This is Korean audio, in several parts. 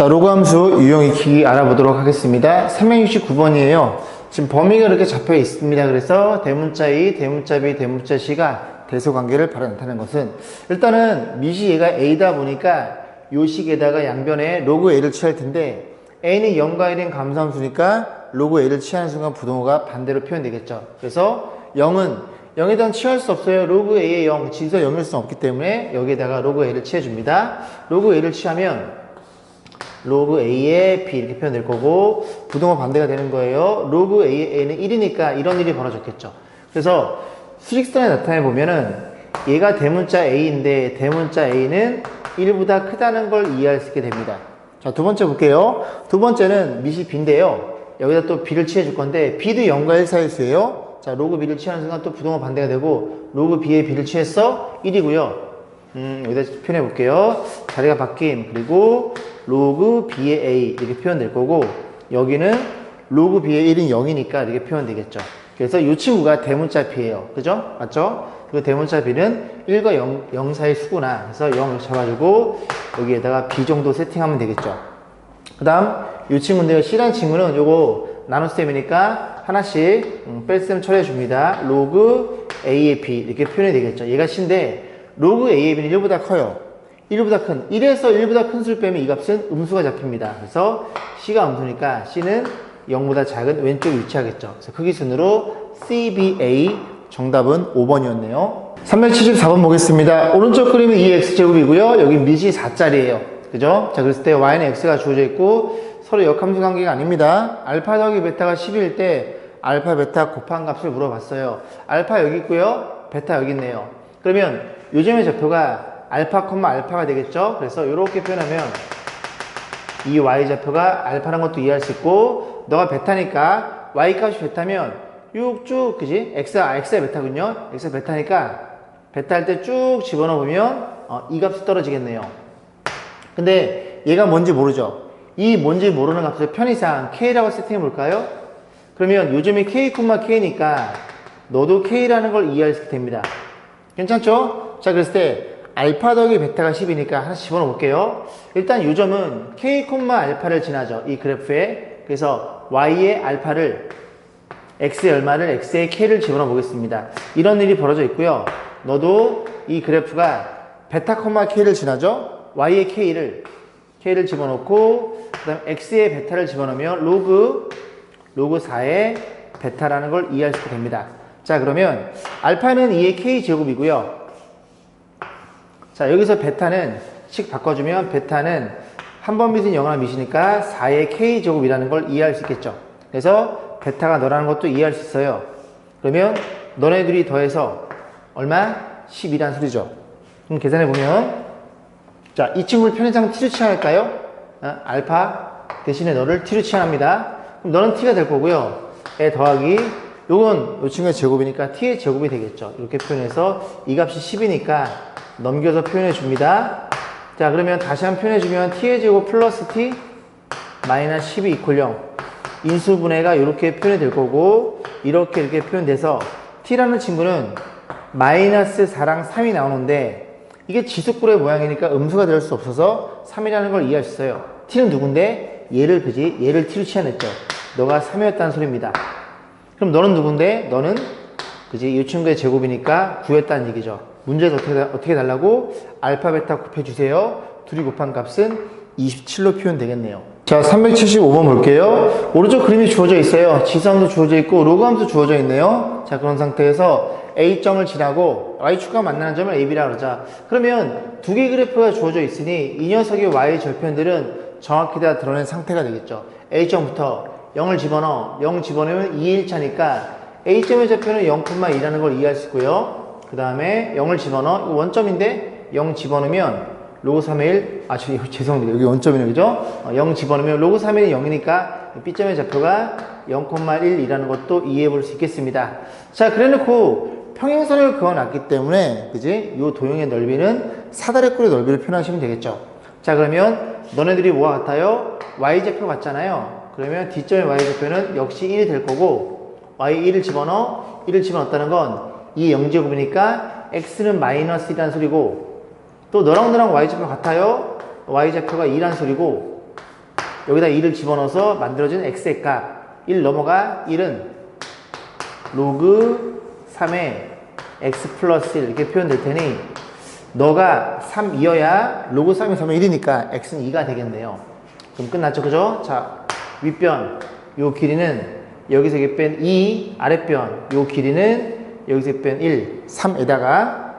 자, 로그 함수 유형 익히기 알아보도록 하겠습니다. 369번이에요. 지금 범위가 이렇게 잡혀 있습니다. 그래서 대문자 A, 대문자 B, 대문자 C가 대소관계를 바로 나타내는 것은 일단은 미시 얘가 A다 보니까 요 식에다가 양변에 로그 A를 취할 텐데 A는 0과 1인 감소함수니까 로그 A를 취하는 순간 부동호가 반대로 표현되겠죠. 그래서 0은 0에 대한 취할 수 없어요. 로그 A의 0, 진서 0일 수는 없기 때문에 여기에다가 로그 A를 취해줍니다. 로그 A를 취하면 로그 A의 B 이렇게 표현될 거고 부동호 반대가 되는 거예요. 로그 A의 A는 1이니까 이런 일이 벌어졌겠죠. 그래서 수직선에 나타내 보면은 얘가 대문자 A인데 대문자 A는 1보다 크다는 걸 이해할 수 있게 됩니다. 자, 두 번째 볼게요. 두 번째는 미시 B인데요. 여기다 또 B를 취해 줄 건데 B도 0과 1 사이일 수예요. 자, 로그 B를 취하는 순간 또 부동호 반대가 되고 로그 B의 B를 취했어? 1이고요. 여기다 표현해 볼게요. 자리가 바뀜. 그리고 로그 B의 A 이렇게 표현될 거고 여기는 로그 B의 1은 0이니까 이렇게 표현되겠죠. 그래서 이 친구가 대문자 B예요. 그죠? 맞죠? 그리고 대문자 B는 1과 0 사이 수구나. 그래서 0을 잡아주고 여기에다가 B 정도 세팅하면 되겠죠. 그 다음 이 친구인데요. C라는 친구는 요거 나눗셈이니까 하나씩 뺄셈 처리해 줍니다. 로그 A의 B 이렇게 표현이 되겠죠. 얘가 C인데 로그 A의 B는 1보다 커요. 1보다 큰 1에서 1보다 큰 수를 빼면 이 값은 음수가 잡힙니다. 그래서 C가 음수니까 C는 0보다 작은 왼쪽에 위치하겠죠. 그래서 크기순으로 CBA 정답은 5번이었네요. 374번 보겠습니다. 오른쪽 그림은 2x제곱이고요. 여기 미시 4짜리예요. 그죠? 자, 그랬을 때 y는 x가 주어져 있고 서로 역함수 관계가 아닙니다. 알파 더하기 베타가 10일 때 알파 베타 곱한 값을 물어봤어요. 알파 여기 있고요. 베타 여기 있네요. 그러면 요즘의 좌표가 알파, 알파가 되겠죠? 그래서 이렇게 표현하면 이 y좌표가 알파라는 것도 이해할 수 있고 너가 베타니까 y값이 베타면 쭉 그지? x가 베타군요. x가 베타니까 베타 할 때 쭉 집어넣어 보면 이 값이 떨어지겠네요. 근데 얘가 뭔지 모르죠? 이 뭔지 모르는 값을 편의상 k라고 세팅해 볼까요? 그러면 요즘이 k, k니까 너도 k라는 걸 이해할 수 있게 됩니다. 괜찮죠? 자, 그랬을 때 알파 더하기 베타가 10이니까 하나씩 집어넣어 볼게요. 일단 요점은 k, 알파를 지나죠. 이 그래프에. 그래서 y의 알파를 x의 얼마를 x의 k를 집어넣어 보겠습니다. 이런 일이 벌어져 있고요. 너도 이 그래프가 베타, k를 지나죠. y의 k를 집어넣고 그 다음 x의 베타를 집어넣으면 로그 4의 베타라는 걸 이해할 수 있게 됩니다. 자, 그러면 알파는 2의 k제곱이고요. 자, 여기서 베타는 식 바꿔주면 베타는 한 번 밑은 0하나 밑이니까 4의 k제곱이라는 걸 이해할 수 있겠죠. 그래서 베타가 너라는 것도 이해할 수 있어요. 그러면 너네들이 더해서 얼마? 10이란 소리죠. 그럼 계산해보면 자, 이 친구를 편의상 t로 치환할까요? 알파 대신에 너를 t로 치환합니다. 그럼 너는 t가 될 거고요. 에 더하기 요건 요 친구의 제곱이니까 t의 제곱이 되겠죠. 이렇게 표현해서 이 값이 10이니까 넘겨서 표현해 줍니다. 자, 그러면 다시 한번 표현해 주면 t의 제곱 플러스 t 마이너스 10이 이퀄 0 인수분해가 이렇게 표현이 될 거고 이렇게 표현돼서 t라는 친구는 마이너스 4랑 3이 나오는데 이게 지속구의 모양이니까 음수가 될 수 없어서 3이라는 걸 이해할 수 있어요. t는 누군데? 얘를 t로 치환했죠. 너가 3이었다는 소리입니다. 그럼 너는 누군데? 너는 그지? 이 친구의 제곱이니까 9였다는 얘기죠. 문제에서 어떻게 달라고? 알파, 베타 곱해주세요. 둘이 곱한 값은 27로 표현되겠네요. 자, 375번 볼게요. 오른쪽 그림이 주어져 있어요. 지수함수 주어져 있고 로그 함수 주어져 있네요. 자, 그런 상태에서 A점을 지나고 Y축과 만나는 점을 AB라고 그러자. 그러면 두 개의 그래프가 주어져 있으니 이 녀석의 Y 절편들은 정확히 다 드러낸 상태가 되겠죠. A점부터 0을 집어넣어. 0 집어넣으면 2의 1차니까 A점의 좌표는 0,2라는 걸 이해할 수 있고요. 그 다음에 0을 집어넣어. 이거 원점인데 0 집어넣으면 로그 3의 1, 죄송합니다. 여기 원점이네, 그죠? 0 집어넣으면 로그 3의 1이 0이니까 B점의 좌표가 0,1이라는 것도 이해해 볼 수 있겠습니다. 자, 그래 놓고 평행선을 그어놨기 때문에, 그지? 요 도형의 넓이는 사다리 꼴의 넓이를 표현하시면 되겠죠. 자, 그러면 너네들이 뭐와 같아요? Y좌표 같잖아요. 그러면 D점의 Y좌표는 역시 1이 될 거고, Y 1을 집어넣어. 1을 집어넣었다는 건 이 0제곱이니까 X는 마이너스 1이라는 소리고, 또 너랑 Y좌표 같아요? Y좌표가 2란 소리고, 여기다 2를 집어넣어서 만들어진 x의 값 1 넘어가 1은 로그 3의 x 플러스 1 이렇게 표현될 테니 너가 3이어야 로그 3이 3은 1이니까 x는 2가 되겠네요. 그럼 끝났죠, 그죠? 자, 윗변 요 길이는 여기서 이렇게 뺀 2, 아랫변 요 길이는 여기서 뺀 1, 3에다가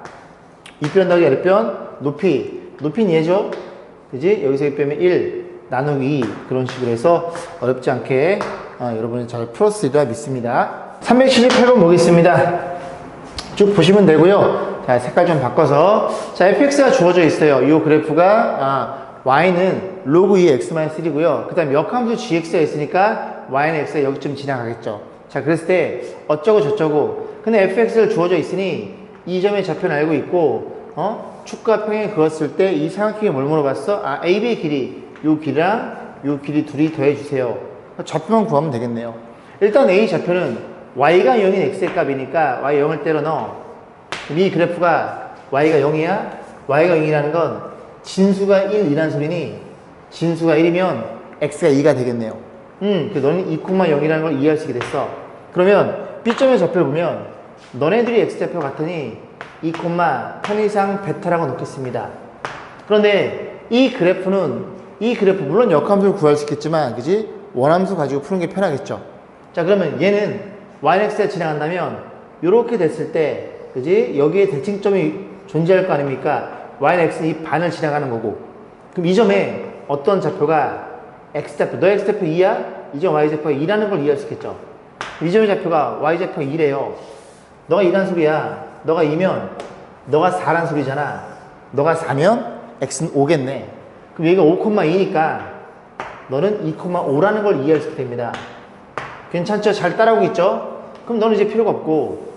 윗변 더하기 아랫변 높이는 얘죠, 그지? 여기서 이렇게 빼면 1 나누기 2 그런 식으로 해서 어렵지 않게 여러분이 잘 풀었으리라 믿습니다. 378번 보겠습니다. 쭉 보시면 되고요. 자, 색깔 좀 바꿔서 자, fx가 주어져 있어요. 이 그래프가 y는 로그 2 x-1이고요. 그 다음에 역함수 gx가 있으니까 y는 x가 여기쯤 지나가겠죠. 자, 그랬을 때 어쩌고 저쩌고 근데 fx를 주어져 있으니 이 점의 좌표는 알고 있고 축과 평행 그었을 때 이 삼각형이 뭘 물어봤어? AB의 길이 요 길이랑 요 길이 둘이 더해주세요. 좌표만 구하면 되겠네요. 일단 A 좌표는 y가 0인 x의 값이니까 y 0을 때려 넣어. 이 그래프가 y가 0이야? y가 0이라는 건 진수가 1이란 소리니 진수가 1이면 x가 2가 되겠네요. 너는 2,0이라는 걸 이해할 수 있게 됐어. 그러면 B점의 좌표를 보면 너네들이 x좌표 같으니 2, 편의상 베타라고 놓겠습니다. 그런데 이 그래프 물론 역함수를 구할 수 있겠지만 그지? 원함수 가지고 푸는 게 편하겠죠. 자, 그러면 얘는 y는 x가 지나간다면 이렇게 됐을 때 그지? 여기에 대칭점이 존재할 거 아닙니까? y는 x는 이 반을 지나가는 거고 그럼 이 점에 어떤 좌표가 x좌표 너 x좌표 2야? 이 점 y좌표가 2라는 걸 이해할 수 있겠죠. 이 점의 좌표가 y좌표가 2래요. 너가 2란 소리야. 너가 2면 너가 4란 소리잖아. 너가 4면 x는 5겠네. 그럼 여기가 5,2니까 너는 2,5라는 걸 이해할 수 있게 됩니다. 괜찮죠? 잘 따라오고 있죠? 그럼 너는 이제 필요가 없고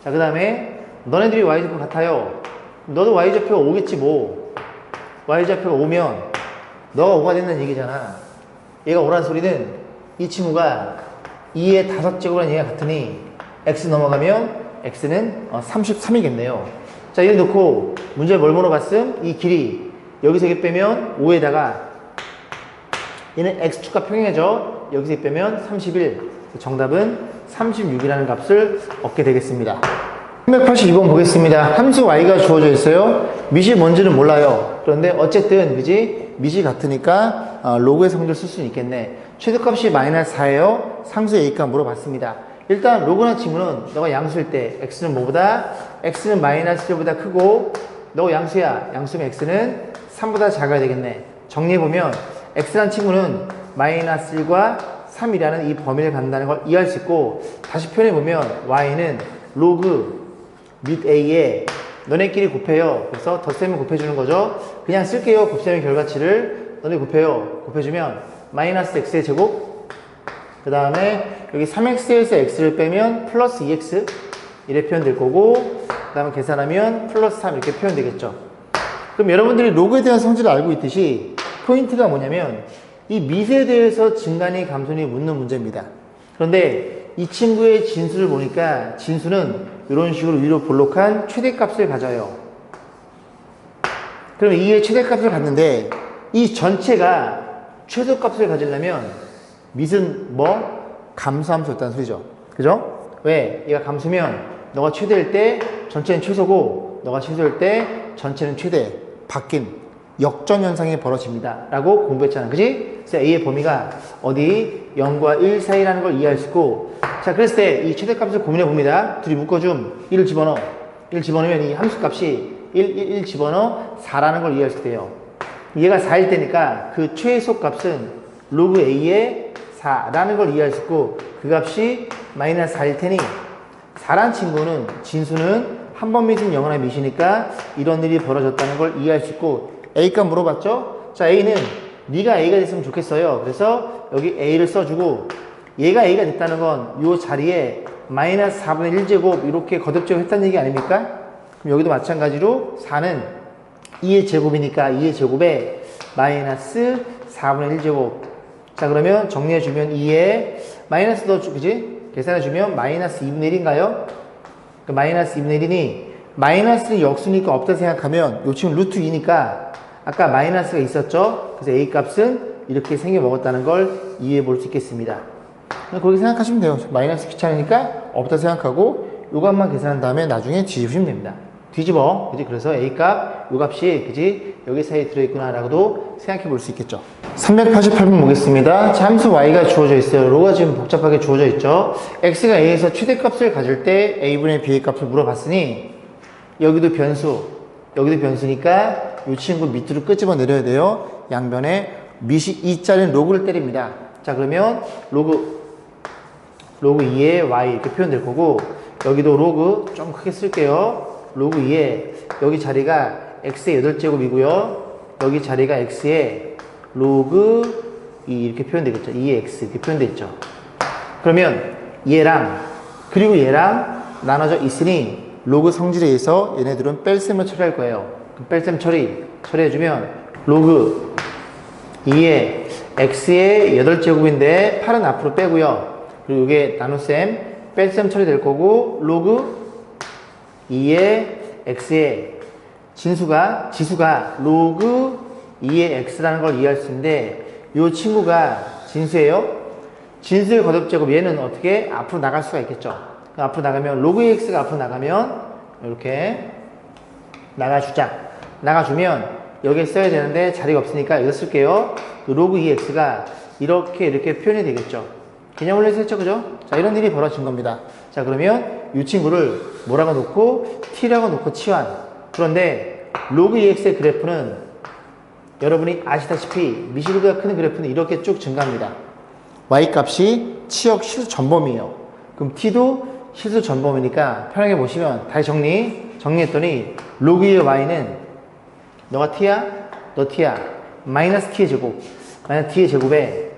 자, 그 다음에 너네들이 y좌표 같아요. 너도 y좌표가 5겠지 뭐. y좌표가 5면 너가 5가 된다는 얘기잖아. 얘가 5란 소리는 이 친구가 2의 5제곱이라는 얘기가 같으니 x 넘어가면 x는 33이겠네요. 자, 이렇게 놓고 문제를 뭘 물어봤음? 이 길이 여기서 이렇게 빼면 5에다가 얘는 x축과 평행해져. 여기서 이렇게 빼면 31. 정답은 36이라는 값을 얻게 되겠습니다. 382번 보겠습니다. 함수 y가 주어져 있어요. 밑이 뭔지는 몰라요. 그런데 어쨌든 그지? 밑이 같으니까 로그의 성질을 쓸 수는 있겠네. 최소값이 마이너스 4예요. 상수 a값 물어봤습니다. 일단 로그라는 친구는 너가 양수일 때 x는 뭐보다? x는 마이너스 1보다 크고 너 양수야. 양수면 x는 3보다 작아야 되겠네. 정리해보면 x라는 친구는 마이너스 1과 3이라는 이 범위를 갖는다는 걸 이해할 수 있고 다시 표현해보면 y는 로그 밑 a에 너네끼리 곱해요. 그래서 덧셈을 곱해주는 거죠. 그냥 쓸게요. 곱셈의 결과치를 너네 곱해요. 곱해주면 마이너스 x의 제곱 그 다음에 여기 3x에서 x를 빼면 플러스 2x 이렇게 표현될 거고 그 다음에 계산하면 플러스 3 이렇게 표현되겠죠. 그럼 여러분들이 로그에 대한 성질을 알고 있듯이 포인트가 뭐냐면 이 밑에 대해서 증가니 감소니 묻는 문제입니다. 그런데 이 친구의 진수를 보니까 진수는 이런 식으로 위로 볼록한 최대값을 가져요. 그러면 이의 최대값을 갖는데 이 전체가 최소값을 가지려면 밑은 뭐? 감소함수였다는 소리죠. 그죠? 왜? 얘가 감소면 너가 최대일 때 전체는 최소고 너가 최소일 때 전체는 최대. 바뀐 역전현상이 벌어집니다. 라고 공부했잖아. 그지? 그래서 A의 범위가 어디 0과 1 사이라는 걸 이해할 수 있고 자, 그랬을 때 이 최대값을 고민해 봅니다. 둘이 묶어줌 1을 집어넣어. 1 집어넣으면 이 함수값이 1 집어넣어 4라는 걸 이해할 수 있대요. 얘가 4일 때니까 그 최소값은 로그 A의 4라는 걸 이해할 수 있고 그 값이 마이너스 4일 테니 4란 친구는 진수는 한 번 밑은 0이나 밑이니까 이런 일이 벌어졌다는 걸 이해할 수 있고 A값 물어봤죠? 자, A는 네가 A가 됐으면 좋겠어요. 그래서 여기 A를 써주고 얘가 A가 됐다는 건 이 자리에 마이너스 4분의 1제곱 이렇게 거듭제곱 했다는 얘기 아닙니까? 그럼 여기도 마찬가지로 4는 2의 제곱이니까 2의 제곱에 마이너스 4분의 1제곱 자, 그러면 정리해주면 2에 마이너스 더 그지? 계산해주면 마이너스 2분의 1인가요? 그 마이너스 2분의 1이니 마이너스는 역수니까 없다 생각하면 요 친구 루트 2니까 아까 마이너스가 있었죠? 그래서 A 값은 이렇게 생겨 먹었다는 걸 이해해 볼 수 있겠습니다. 그렇게 생각하시면 돼요. 마이너스 귀찮으니까 없다 생각하고 요값만 계산한 다음에 나중에 뒤집으시면 됩니다. 뒤집어. 그지? 그래서 A 값, 요 값이, 그지? 여기 사이에 들어있구나 라고도 생각해 볼 수 있겠죠. 388번 보겠습니다. 자, 함수 y가 주어져 있어요. 로가 지금 복잡하게 주어져 있죠. x가 a에서 최대값을 가질 때 a분의 b의 값을 물어봤으니 여기도 변수니까 이 친구 밑으로 끄집어 내려야 돼요. 양변에 밑이 2짜리는 로그를 때립니다. 자, 그러면 로그 2의 y 이렇게 표현될 거고, 여기도 로그 좀 크게 쓸게요. 로그 2에 여기 자리가 x의 8제곱이고요. 여기 자리가 x의 로그 2 이렇게 표현되겠죠. 2의 x 이렇게 표현되어 있죠. 그러면 얘랑 그리고 얘랑 나눠져 있으니 로그 성질에 의해서 얘네들은 뺄셈을 처리할 거예요. 그럼 뺄셈 처리해주면 로그 2의 x의 8제곱인데 8은 앞으로 빼고요. 그리고 이게 나눗셈 뺄셈 처리될 거고, 로그 2의 x의 지수가 로그 2의 x라는 걸 이해할 수 있는데, 이 친구가 진수예요. 진수의 거듭제곱, 얘는 어떻게 앞으로 나갈 수가 있겠죠. 앞으로 나가면 로그 2x가 앞으로 나가면 이렇게 나가주면 여기에 써야 되는데 자리가 없으니까 여기 쓸게요. 로그 2x가 이렇게 표현이 되겠죠. 개념을 해서 했죠, 그죠? 자, 이런 일이 벌어진 겁니다. 자, 그러면 이 친구를 뭐라고 놓고 t라고 놓고 치환. 그런데 로그 2x의 그래프는 여러분이 아시다시피 미시보다 큰 그래프는 이렇게 쭉 증가합니다. y값이 치역 실수 전범이에요. 그럼 t도 실수 전범이니까 편하게 보시면 다시 정리했더니 로그 2의 y는 너가 t야? 너 t야. 마이너스 t의 제곱. 마이너스 t의 제곱에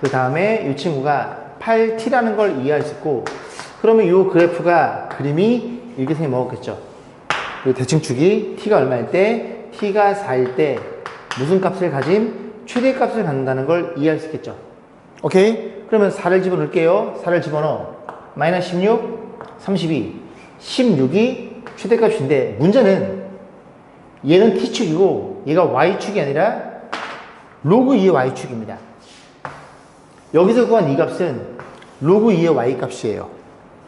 그 다음에 이 친구가 8t라는 걸 이해할 수 있고, 그러면 이 그래프가 그림이 이렇게 생겨 먹었겠죠. 그리고 대칭축이 t가 얼마일 때, t가 4일 때 무슨 값을 가짐? 최대값을 갖는다는 걸 이해할 수 있겠죠. 오케이? 그러면 4를 집어넣을게요. 4를 집어넣어. 마이너스 16, 32, 16이 최대값인데, 문제는 얘는 t축이고 얘가 y축이 아니라 로그 2의 y축입니다. 여기서 구한 이 값은 로그 2의 y 값이에요.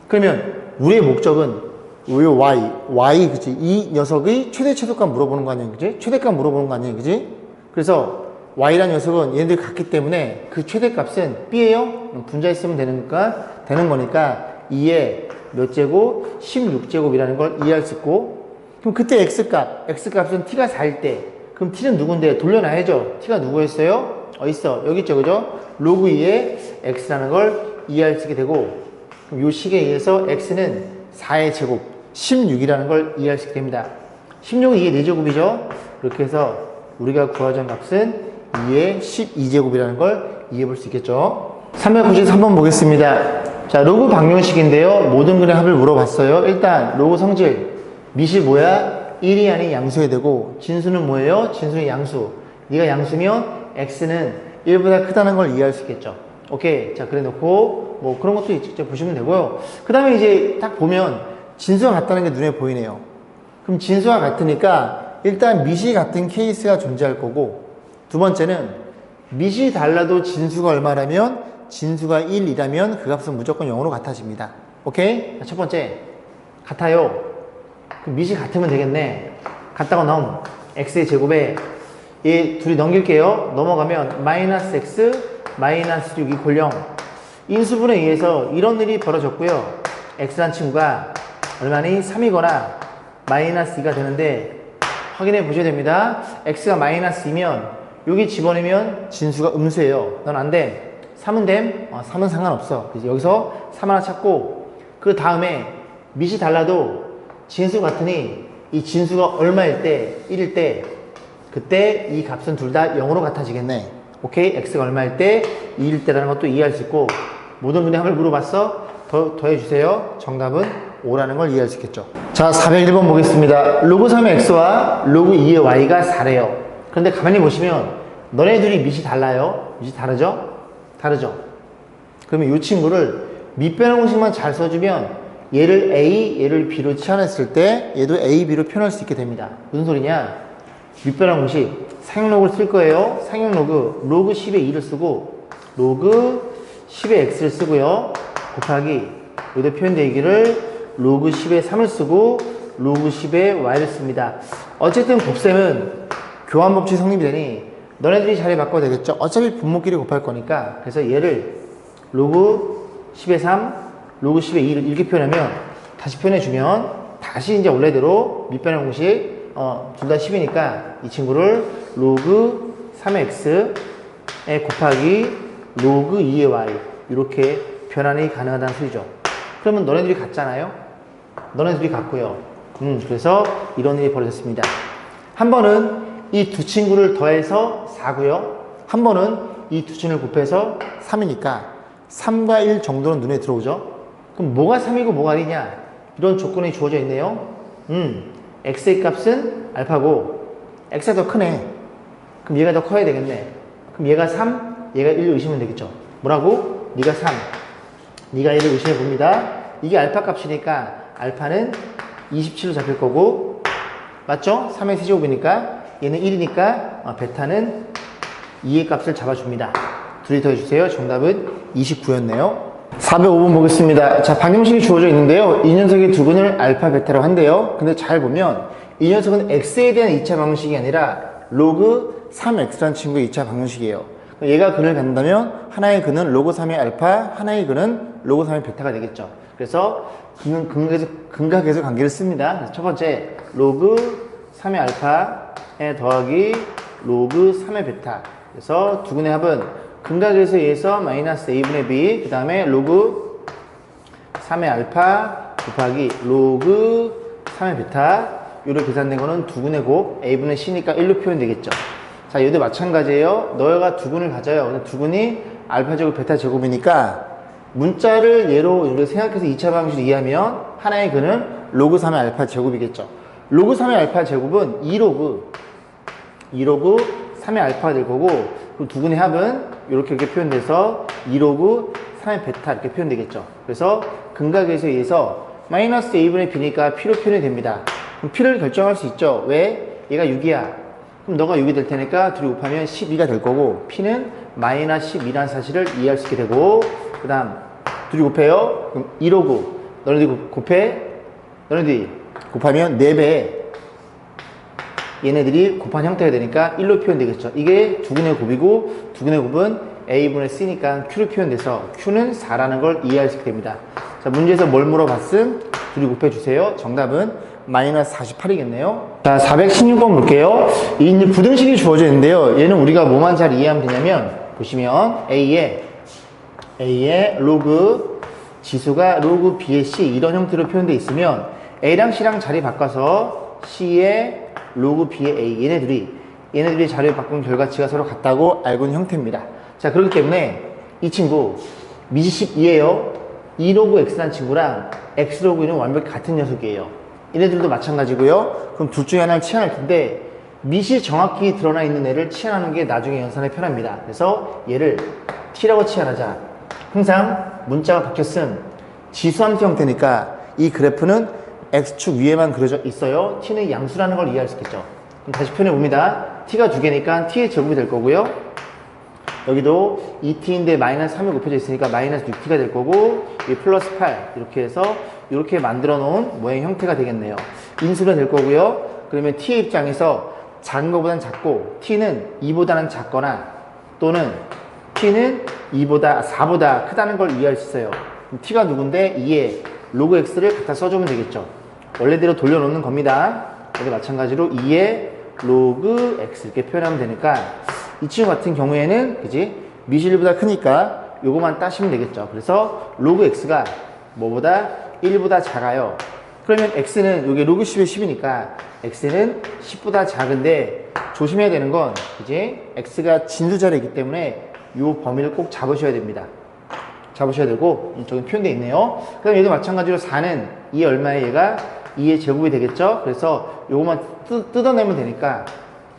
그러면 우리의 목적은 왜 y 그치? 이 녀석의 최대값 물어보는 거 아니야, 그치? 최대값 물어보는 거 아니야, 그치? 그래서 y라는 녀석은 얘네들 같기 때문에 그 최대값은 b예요. 분자했으면 되는 거니까 2의 몇 제곱? 16제곱이라는 걸 이해할 수 있고, 그럼 그때 x값은 t가 4일 때, 그럼 t는 누군데? 돌려놔야죠. t가 누구였어요? 있어. 여기 있죠, 그죠? 로그 2의 x라는 걸 이해할 수 있게 되고, 그럼 이 식에 의해서 x는 4의 제곱, 16이라는 걸 이해할 수 있게 됩니다. 16은 2의 4제곱이죠? 그렇게 해서 우리가 구하던 값은 2의 12제곱이라는 걸 이해해 볼 수 있겠죠? 393번 보겠습니다. 자, 로그 방정식인데요. 모든 근의 합을 물어봤어요. 일단 로그 성질, 밑이 뭐야? 1이 아닌 양수여야 되고, 진수는 뭐예요? 진수는 양수. 네가 양수면 x는 1보다 크다는 걸 이해할 수 있겠죠. 오케이. 자, 그래 놓고 뭐 그런 것도 직접 보시면 되고요. 그 다음에 이제 딱 보면 진수와 같다는 게 눈에 보이네요. 그럼 진수와 같으니까 일단 밑이 같은 케이스가 존재할 거고, 두 번째는 밑이 달라도 진수가 얼마라면, 진수가 1이라면 그 값은 무조건 0으로 같아집니다. 오케이? 자, 첫 번째 같아요. 그럼 밑이 같으면 되겠네. 같다고 넘 x의 제곱에 얘 둘이 넘길게요. 넘어가면 마이너스 x 마이너스 6 이퀄 0. 인수분에 의해서 이런 일이 벌어졌고요. x란 친구가 얼마니? 3이거나 마이너스 2가 되는데 확인해 보셔야 됩니다. x가 마이너스 2면 여기 집어넣으면 진수가 음수예요. 넌 안 돼. 3은 됨? 3은 상관없어. 그래서 여기서 3 하나 찾고, 그 다음에 밑이 달라도 진수 같으니 이 진수가 얼마일 때? 1일 때, 그때 이 값은 둘 다 0으로 같아지겠네. 오케이? x가 얼마일 때? 2일 때라는 것도 이해할 수 있고, 모든 근의 합을 물어봤어? 더해주세요. 정답은 5라는 걸 이해할 수 있겠죠. 자, 401번 보겠습니다. 로그 3의 x와 로그 2의 y가 4래요. 그런데 가만히 보시면 너네 둘이 밑이 달라요. 밑이 다르죠? 그러면 이 친구를 밑변환 공식만 잘 써주면 얘를 A, 얘를 B로 치환했을 때 얘도 A, B로 표현할 수 있게 됩니다. 무슨 소리냐? 밑변환 공식 상용로그를 쓸 거예요. 상용로그, 로그 10의 2를 쓰고, 로그 10의 x를 쓰고요. 곱하기, 여기다 표현되어 있기를 로그 10의 3을 쓰고, 로그 10의 y를 씁니다. 어쨌든 곱셈은 교환법칙 성립이 되니, 너네들이 자리 바꿔도 되겠죠? 어차피 분모끼리 곱할 거니까. 그래서 얘를 로그 10의 3, 로그 10의 2를 이렇게 표현하면, 다시 표현해주면, 다시 이제 원래대로 밑변의 공식, 둘 다 10이니까 이 친구를 로그 3x에 곱하기 로그 2의 y 이렇게 변환이 가능하다는 소리죠. 그러면 너네들이 같잖아요. 너네들이 같고요. 그래서 이런 일이 벌어졌습니다. 한 번은 이 두 친구를 더해서 4고요. 한 번은 이 두 친구를 곱해서 3이니까 3과 1 정도는 눈에 들어오죠. 그럼 뭐가 3이고 뭐가 1이냐? 이런 조건이 주어져 있네요. x의 값은 알파고 x가 더 크네. 그럼 얘가 더 커야 되겠네. 그럼 얘가 3, 얘가 1 의심하면 되겠죠. 뭐라고? 네가 3, 네가 1을 의심해 봅니다. 이게 알파 값이니까 알파는 27로 잡힐 거고, 맞죠? 3의 세제곱이니까 얘는 1이니까 베타는 2의 값을 잡아줍니다. 둘이 더해주세요. 정답은 29였네요. 405번 보겠습니다. 자, 방정식이 주어져 있는데요. 이 녀석의 두근을 알파, 베타로 한대요. 근데 잘 보면 이 녀석은 x에 대한 2차 방정식이 아니라 로그 3x라는 친구의 2차 방정식이에요. 얘가 근을 갖는다면 하나의 근은 로그 3의 알파, 하나의 근은 로그 3의 베타가 되겠죠. 그래서 근각계수 관계를 씁니다. 그래서 첫 번째 로그 3의 알파에 더하기 로그 3의 베타. 그래서 두근의 합은 근각에서 의해서 마이너스 a분의 b, 그 다음에 로그 3의 알파 곱하기 로그 3의 베타, 요로 계산된 거는 두근의 곱, a분의 c니까 1로 표현되겠죠. 자, 얘도 마찬가지예요. 너희가 두근을 가져요. 두근이 알파 제곱, 베타 제곱이니까 문자를 얘로 이렇게 생각해서 2차 방식으로 이해하면 하나의 근은 로그 3의 알파 제곱이겠죠. 로그 3의 알파 제곱은 2로그 3의 알파가 될 거고, 그리고 두근의 합은 이렇게 표현돼서 2로그 3의 베타 이렇게 표현되겠죠. 그래서 근각에서 의해서 마이너스 a분의 b니까 p로 표현이 됩니다. 그럼 p를 결정할 수 있죠. 왜? 얘가 6이야. 그럼 너가 6이 될 테니까 둘이 곱하면 12가 될 거고, p는 마이너스 12라는 사실을 이해할 수 있게 되고, 그 다음 둘이 곱해요. 그럼 2로그 너네들이 곱해. 너네들이 곱하면 4배, 얘네들이 곱한 형태가 되니까 1로 표현되겠죠. 이게 두근의 곱이고, 두근의 곱은 a분의 c니까 q로 표현돼서 q는 4라는 걸 이해할 수 있게 됩니다. 자, 문제에서 뭘 물어봤음? 둘이 곱해주세요. 정답은 마이너스 48이겠네요. 자, 416번 볼게요. 이 이제 부등식이 주어져 있는데요. 얘는 우리가 뭐만 잘 이해하면 되냐면, 보시면 a의 로그 지수가 로그 b의 c 이런 형태로 표현되어 있으면 a랑 c랑 자리 바꿔서 c의 로그 b의 a, 얘네들이 자리를 바꾼 결과치가 서로 같다고 알고 있는 형태입니다. 자, 그렇기 때문에 이 친구 미지 12예요. 2로그 x라는 친구랑 x로그 2는 완벽히 같은 녀석이에요. 얘네들도 마찬가지고요. 그럼 둘 중에 하나를 치환할 텐데, 밑이 정확히 드러나 있는 애를 치환하는 게 나중에 연산에 편합니다. 그래서 얘를 t라고 치환하자. 항상 문자가 바뀌었음 지수함수 형태니까 이 그래프는 x축 위에만 그려져 있어요. t는 양수라는 걸 이해할 수 있겠죠. 그럼 다시 표현해 봅니다. t가 두 개니까 t의 제곱이 될 거고요. 여기도 2t인데 마이너스 3이 곱해져 있으니까 마이너스 6t가 될 거고, 이 플러스 8 이렇게 해서 이렇게 만들어 놓은 모양 형태가 되겠네요. 인수가 될 거고요. 그러면 t의 입장에서 작은 것보다는 작고, t는 2보다는 작거나, 또는 t는 4보다 크다는 걸 이해할 수 있어요. 그럼 t가 누군데 2에 로그 x를 갖다 써주면 되겠죠. 원래대로 돌려놓는 겁니다. 여기 마찬가지로 2에 로그 x 이렇게 표현하면 되니까, 이 친구 같은 경우에는 그지 미시 1보다 크니까 요거만 따시면 되겠죠. 그래서 로그 x가 뭐보다 1보다 작아요. 그러면 x는 여기 로그 10의 10이니까 x는 10보다 작은데, 조심해야 되는 건 그지 x가 진수자리이기 때문에 요 범위를 꼭 잡으셔야 됩니다. 잡으셔야 되고, 저기 표현되어 있네요. 그 다음에 얘도 마찬가지로 4는 2 얼마에 얘가 2의 제곱이 되겠죠. 그래서 요거만 뜯어내면 되니까,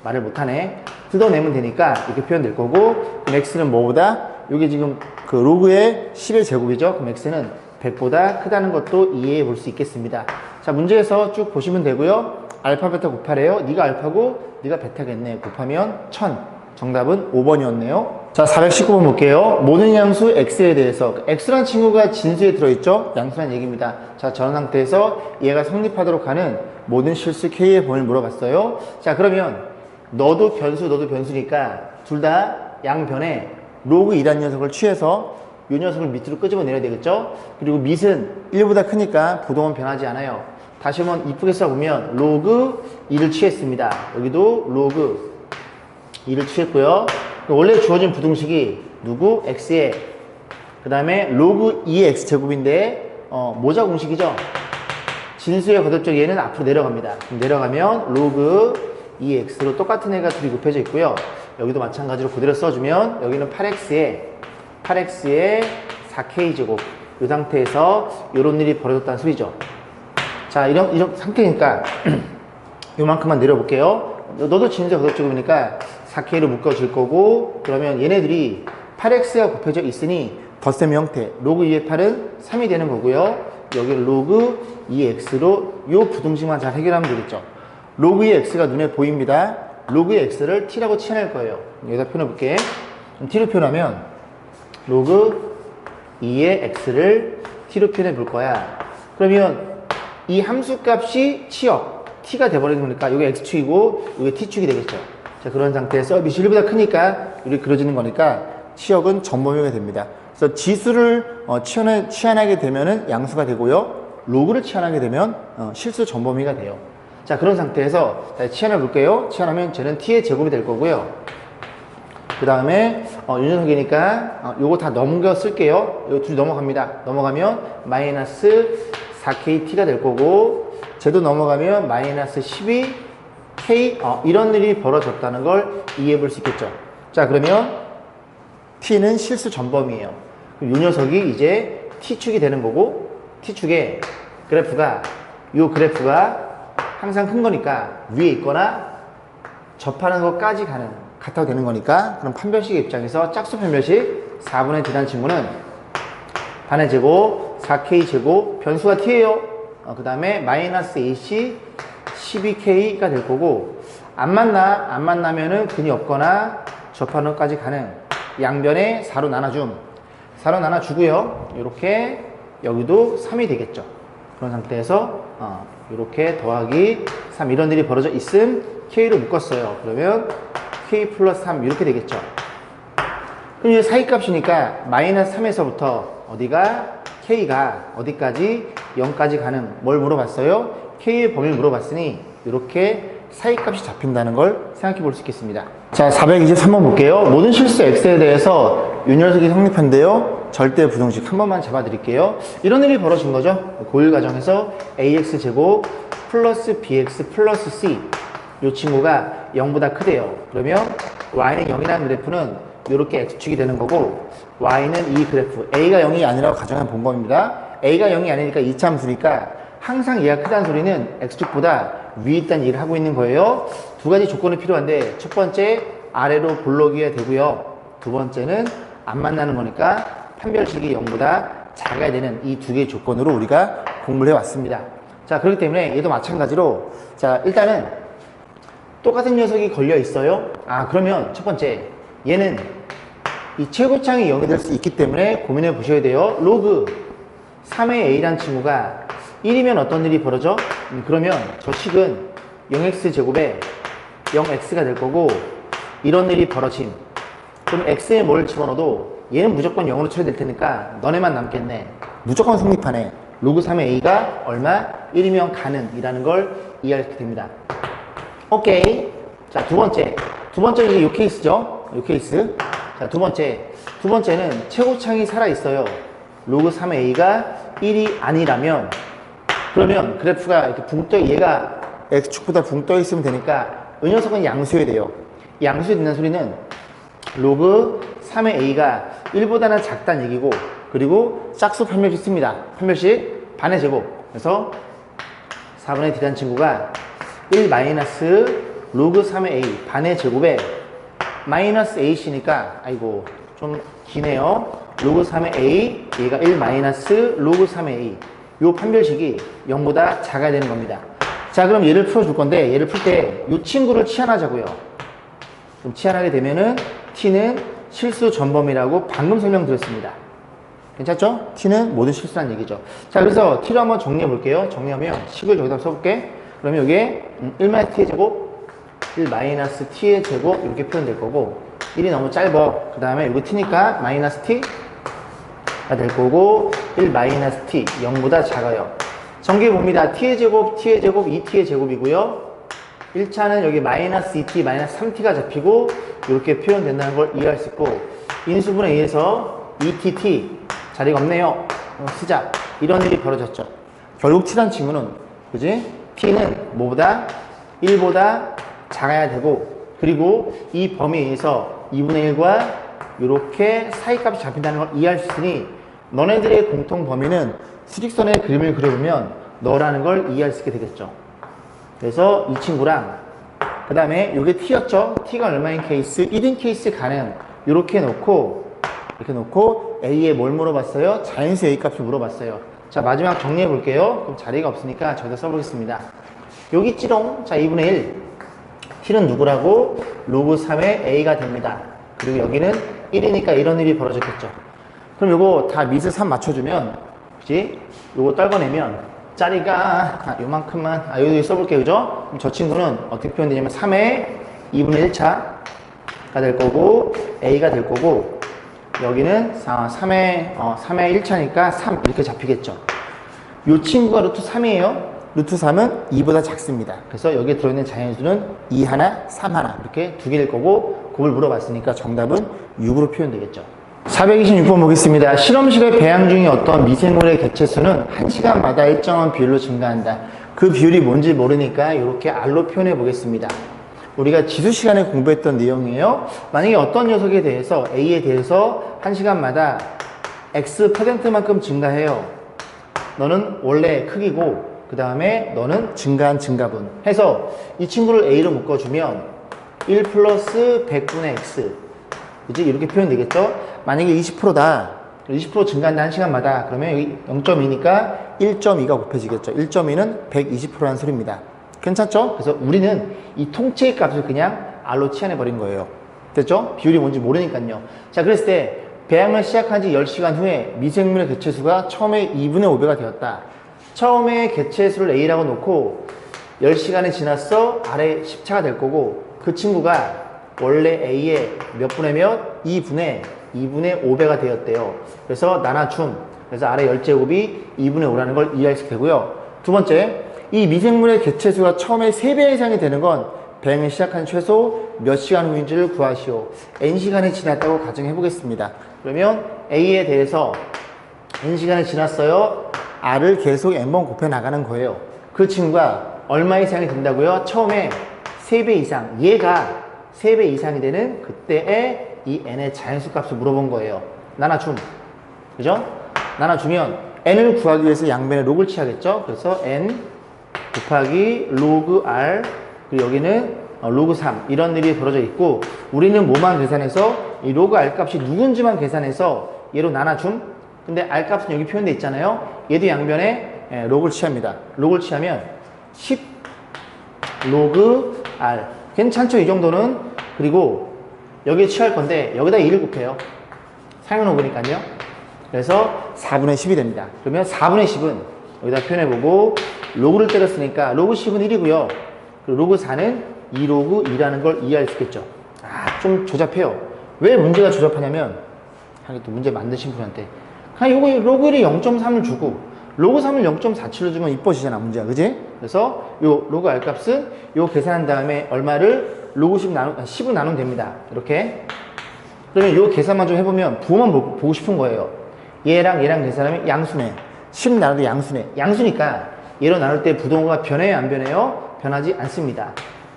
말을 못하네. 뜯어내면 되니까 이렇게 표현될 거고, 그럼 x는 뭐보다, 요게 지금 그 로그의 10의 제곱이죠. 그럼 x는 100보다 크다는 것도 이해해 볼 수 있겠습니다. 자, 문제에서 쭉 보시면 되고요. 알파 베타 곱하래요. 네가 알파고 네가 베타겠네. 곱하면 1000. 정답은 5번이었네요. 자, 419번 볼게요. 모든 양수 x에 대해서 x란 친구가 진수에 들어있죠? 양수란 얘기입니다. 자, 저런 상태에서 얘가 성립하도록 하는 모든 실수 k의 범위를 물어봤어요. 자, 그러면 너도 변수, 너도 변수니까 둘 다 양변에 로그 2란 녀석을 취해서 이 녀석을 밑으로 끄집어내야 되겠죠? 그리고 밑은 1보다 크니까 부동은 변하지 않아요. 다시 한번 이쁘게 써보면 로그 2를 취했습니다. 여기도 로그 2를 취했고요. 원래 주어진 부등식이 누구? x에 그 다음에 로그 2의 x제곱인데 모자 공식이죠? 진수의 거듭적 얘는 앞으로 내려갑니다. 내려가면 로그 2x로 똑같은 애가 둘이 곱해져 있고요. 여기도 마찬가지로 그대로 써주면 여기는 8x에 4k제곱 이 상태에서 이런 일이 벌어졌다는 소리죠. 자, 이런 상태니까 요만큼만 내려볼게요. 너도 진수의 거듭제곱이니까 4k로 묶어줄 거고, 그러면 얘네들이 8x가 곱해져 있으니 덧셈 형태 로그 2의 8은 3이 되는 거고요. 여기를 로그 2x로 요 부등식만 잘 해결하면 되겠죠. 로그 2의 x가 눈에 보입니다. 로그 2의 x를 t라고 치환할 거예요. 여기다 표현해볼게. t로 표현하면 로그 2의 x를 t로 표현해 볼 거야. 그러면 이 함수값이 치역 t가 돼버리는 거니까 여기 x축이고 여기 t축이 되겠죠. 자, 그런 상태에서 밑이 1보다 크니까 이렇게 그려지는 거니까 치역은 전범위가 됩니다. 그래서 지수를 치환하게 되면은 양수가 되고요. 로그를 치환하게 되면 실수 전범위가 돼요. 자, 그런 상태에서 치환해 볼게요. 치환하면 쟤는 t의 제곱이 될 거고요. 그 다음에 이 녀석이니까 요거 다 넘겨 쓸게요. 요 둘이 넘어갑니다. 넘어가면 마이너스 4kt가 될 거고, 쟤도 넘어가면 마이너스 12k 이런 일이 벌어졌다는 걸 이해해 볼 수 있겠죠. 자, 그러면 t는 실수 전범위예요. 그럼 이 녀석이 이제 t축이 되는 거고, t축의 그래프가 요 그래프가 항상 큰 거니까 위에 있거나 접하는 것까지 같아도 되는 거니까, 그럼 판별식의 입장에서 짝수 판별식 4분의 D라는 친구는 반의 제곱 4K 제곱 변수가 T예요. 그 다음에 마이너스 AC 12K가 될 거고, 안 만나면은 근이 없거나 접하는 것까지 가는 양변에 4로 나눠줌. 4로 나눠주고요. 이렇게 여기도 3이 되겠죠. 그런 상태에서 이렇게 더하기 3 이런 일이 벌어져 있음 K로 묶었어요. 그러면 K 플러스 3 이렇게 되겠죠. 그럼 이제 사이값이니까 마이너스 3에서부터 어디가 K가 어디까지 0까지 가는 뭘 물어봤어요? K의 범위를 물어봤으니 이렇게 사이값이 잡힌다는 걸 생각해 볼 수 있겠습니다. 자, 423번 볼게요. 모든 실수 X에 대해서 이 녀석이 성립한데요. 절대 부등식 한 번만 잡아드릴게요. 이런 일이 벌어진 거죠. 고일 과정에서 AX제곱 플러스 BX 플러스 C 이 친구가 0보다 크대요. 그러면 Y는 0이라는 그래프는 이렇게 X축이 되는 거고, Y는 이 그래프 A가 0이 아니라고 가정한 본범입니다. A가 0이 아니니까 이차함수니까 항상 얘가 크다는 소리는 X축보다 위에 있다는 얘기를 하고 있는 거예요. 두 가지 조건이 필요한데, 첫 번째 아래로 볼록이어야 되고요. 두 번째는 안 만나는 거니까 판별식이 0보다 작아야 되는 이 두 개의 조건으로 우리가 공부를 해왔습니다. 자, 그렇기 때문에 얘도 마찬가지로, 자, 일단은 똑같은 녀석이 걸려 있어요. 그러면 첫 번째 얘는 이 최고창이 0이 될 수 있기 때문에 고민해 보셔야 돼요. 로그 3의 A라는 친구가 1이면 어떤 일이 벌어져? 그러면 저 식은 0x제곱에 0x가 될 거고, 이런 일이 벌어짐. 그럼 x에 뭘 집어넣어도 얘는 무조건 0으로 처리될 테니까 너네만 남겠네. 무조건 성립하네. 로그 3의 A가 얼마? 1이면 가능 이라는 걸 이해하게 됩니다. 오케이. 자, 두 번째는 이 케이스죠. 이 케이스. 자, 두 번째는 최고창이 살아있어요. 로그 3의 A가 1이 아니라면, 그러면 그래프가 이렇게 붕 떠, 얘가 X축보다 붕 떠 있으면 되니까 이 녀석은 양수여야 돼요. 양수에 된다는 소리는 로그 3의 A가 1보다는 작다는 얘기고, 그리고 짝수 판별식 씁니다. 판별식 반의 제곱. 그래서 4분의 D라는 친구가 1 마이너스 로그 3의 A 반의 제곱에 마이너스 AC니까, 아이고 좀 기네요. 로그 3의 A, 얘가 1 마이너스 로그 3의 A. 요 판별식이 0보다 작아야 되는 겁니다. 자, 그럼 얘를 풀어줄 건데, 얘를 풀 때 이 친구를 치환하자고요. 그럼 치환하게 되면은 t는 실수 전범위라고 방금 설명드렸습니다. 괜찮죠? t는 모든 실수란 얘기죠. 자, 그래서 t를 한번 정리해 볼게요. 정리하면 식을 여기다 써볼게. 그러면 이게 1-t의 제곱, 1-t의 제곱 이렇게 표현될 거고, 1이 너무 짧아. 그 다음에 이거 t니까 마이너스 t가 될 거고, 1-t 0보다 작아요. 정리해 봅니다. t의 제곱, t의 제곱, 2t의 제곱이고요. 1차는 여기 마이너스 2t, 마이너스 3t가 잡히고 이렇게 표현된다는 걸 이해할 수 있고, 인수분해 의해서 2tt 자리가 없네요. 쓰자. 이런 일이 벌어졌죠. 결국 t란 친구는, 그지? t는 뭐보다? 1보다 작아야 되고, 그리고 이 범위에 의해서 2분의 1과 이렇게 사이값이 잡힌다는 걸 이해할 수 있으니, 너네들의 공통 범위는 수직선의 그림을 그려보면 너라는 걸 이해할 수 있게 되겠죠. 그래서 이 친구랑, 그 다음에 이게 t였죠? t가 얼마인 케이스? 1인 케이스 가능. 이렇게 놓고 A에 뭘 물어봤어요? 자연수 A 값을 물어봤어요. 자, 마지막 정리해 볼게요. 그럼 자리가 없으니까 저기다 써보겠습니다. 여기 있지롱. 자, 2분의 1. t는 누구라고? 로그 3의 A가 됩니다. 그리고 여기는 1이니까 이런 일이 벌어졌겠죠. 그럼 요거 다 밑에 3 맞춰주면, 그치? 요거 떨궈내면, 짜리가, 요만큼만, 여기 써볼게요. 그죠? 그럼 저 친구는 어떻게 표현되냐면, 3의 2분의 1차가 될 거고, A가 될 거고, 여기는 3의 1차니까 3 이렇게 잡히겠죠. 요 친구가 루트 3이에요. 루트 3은 2보다 작습니다. 그래서 여기에 들어있는 자연수는 2 하나, 3 하나 이렇게 두 개일 거고, 그걸 물어봤으니까 정답은 6으로 표현되겠죠. 426번 보겠습니다. 실험실에 배양 중인 어떤 미생물의 개체수는 1시간마다 일정한 비율로 증가한다. 그 비율이 뭔지 모르니까 이렇게 R로 표현해 보겠습니다. 우리가 지수 시간에 공부했던 내용이에요. 만약에 어떤 녀석에 대해서, A에 대해서 1시간마다 X%만큼 증가해요. 너는 원래 크기고, 그 다음에 너는 증가한 증가분 해서 이 친구를 A로 묶어주면 1 플러스 100분의 X, 그치? 이렇게 표현되겠죠? 만약에 20%다. 20% 증가한다 1시간마다. 그러면 여기 0.2니까 1.2가 곱해지겠죠. 1.2는 120%라는 소리입니다. 괜찮죠? 그래서 우리는 이 통째의 값을 그냥 R로 치환해버린 거예요. 됐죠? 비율이 뭔지 모르니까요. 자, 그랬을 때 배양을 시작한 지 10시간 후에 미생물의 개체수가 처음에 2분의 5배가 되었다. 처음에 개체수를 A라고 놓고 10시간이 지났어. 아래 10차가 될 거고, 그 친구가 원래 A의 몇 분의 몇? 2분의 5배가 되었대요. 그래서 나눠줌. 그래서 아래 10제곱이 2분의 5라는 걸 이해할 수 있게 되고요. 두 번째, 이 미생물의 개체수가 처음에 3배 이상이 되는 건 배양을 시작한 최소 몇 시간 후인지를 구하시오. n시간이 지났다고 가정해 보겠습니다. 그러면 A에 대해서 n시간이 지났어요. R을 계속 n번 곱해 나가는 거예요. 그 친구가 얼마 이상이 된다고요? 처음에 3배 이상, 얘가 3배 이상이 되는 그때의 이 n의 자연수 값을 물어본 거예요. 나눠줌. 그죠? 나눠주면 n을 구하기 위해서 양변에 로그를 취하겠죠? 그래서 n 곱하기 로그 r, 그리고 여기는 로그 3, 이런 일이 벌어져 있고, 우리는 뭐만 계산해서 이 로그 r 값이 누군지만 계산해서 얘로 나눠줌. 근데 r 값은 여기 표현되어 있잖아요. 얘도 양변에 로그를 취합니다. 로그를 취하면 10 로그 r. 괜찮죠? 이 정도는. 그리고 여기에 취할 건데 여기다 2를 곱해요. 상용 로그니까요. 그래서 4분의 10이 됩니다. 그러면 4분의 10은 여기다 표현해보고, 로그를 때렸으니까 로그 10은 1이고요. 그리고 로그 4는 2로그 2라는 걸 이해할 수 있겠죠. 좀 조잡해요. 왜 문제가 조잡하냐면, 또 문제 만드신 분한테 그냥 요거 로그 1이 0.3을 주고 로그 3을 0.47로 주면 이뻐지잖아, 문제가. 그지? 그래서 요 로그 R 값은 요 계산한 다음에 얼마를 로그 10을 나누면 됩니다. 이렇게. 그러면 요 계산만 좀 해보면 부호만 보고 싶은 거예요. 얘랑 얘랑 계산하면 양수네. 10 나눠도 양수네. 양수니까 얘로 나눌 때 부동호가 변해요, 안 변해요? 변하지 않습니다.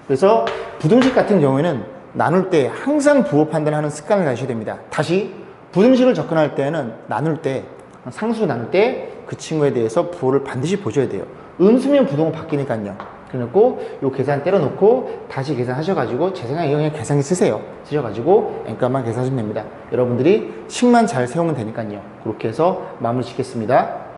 그래서 부등식 같은 경우에는 나눌 때 항상 부호 판단하는 습관을 가지셔야 됩니다. 다시 부등식을 접근할 때는 나눌 때, 상수로 나눌 때 그 친구에 대해서 부호를 반드시 보셔야 돼요. 음수면 부동호 바뀌니까요. 그래놓고 요 계산 때려놓고 다시 계산하셔가지고, 제 생각에 그냥 계산기 쓰셔가지고 n값만 계산하시면 됩니다. 여러분들이 식만 잘 세우면 되니까요. 그렇게 해서 마무리 짓겠습니다.